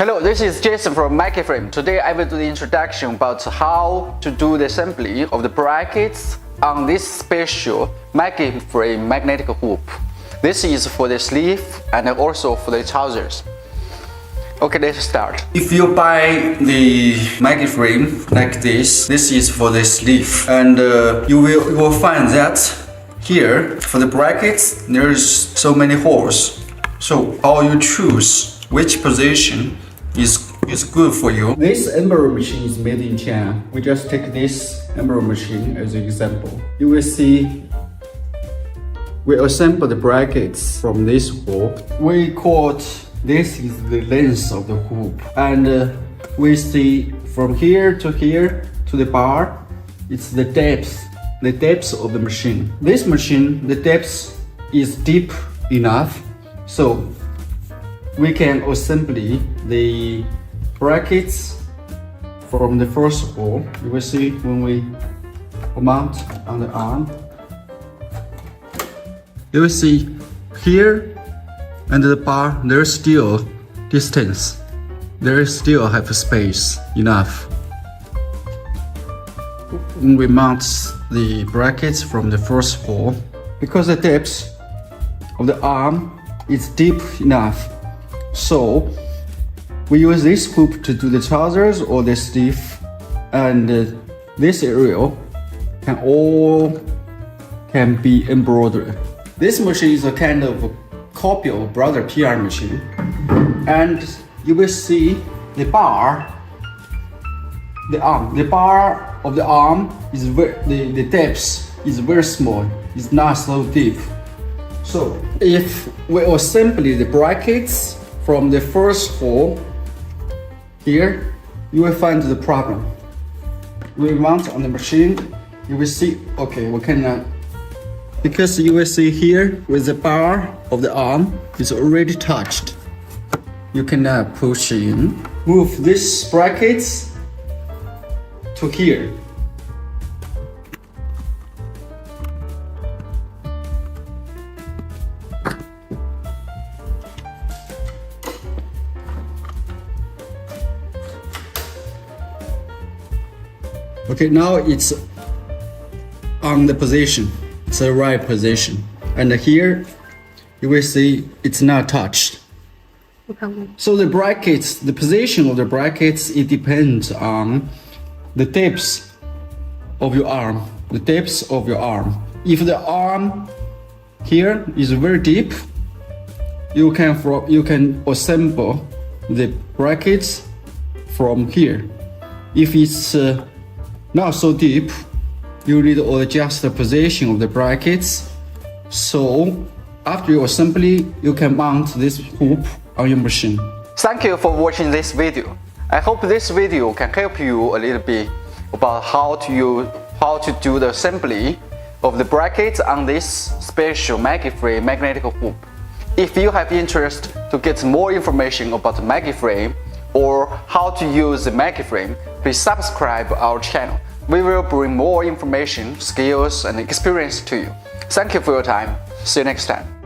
Hello, this is Jason from MaggieFrame. Today I will do the introduction about how to do the assembly of the brackets on this special MaggieFrame magnetic hoop. This is for the sleeve and also for the trousers. Okay, let's start. If you buy the MaggieFrame like this is for the sleeve, and you will find that here for the brackets there's so many holes. So all you choose which position is good for you. This embroidery machine is made in China. We just take this embroidery machine as an example. You will see we assemble the brackets from this hoop. We call this is the length of the hoop, and we see from here to the bar, it's the depth of the machine. This machine, the depth is deep enough, so we can assemble the brackets from the first hole. You will see when we mount on the arm. You will see here and the bar, there's still distance. There still have space enough. When we mount the brackets from the first hole, because the depth of the arm is deep enough, so we use this hoop to do the trousers or the sleeve, and this area can be embroidered. This machine is a kind of copy of brother PR machine, and you will see the bar of the arm is the depth is very small. It's not so deep. So if we assemble the brackets from the first hole here, you will find the problem. We mount on the machine, you will see, okay, we cannot, because you will see here with the bar of the arm is already touched. You cannot push in. Move these brackets to here. Okay, now it's on the position. It's the right position. And here you will see it's not touched. So the brackets, the position of the brackets, it depends on the depth of your arm. The depth of your arm. If the arm here is very deep, you can assemble the brackets from here. If it's not so deep, you need to adjust the position of the brackets. So after your assembly, you can mount this hoop on your machine. Thank you for watching this video. I hope this video can help you a little bit about how to do the assembly of the brackets on this special MaggieFrame magnetic hoop. If you have interest to get more information about MaggieFrame or how to use the MaggieFrame, please subscribe our channel. We will bring more information, skills, and experience to you. Thank you for your time. See you next time.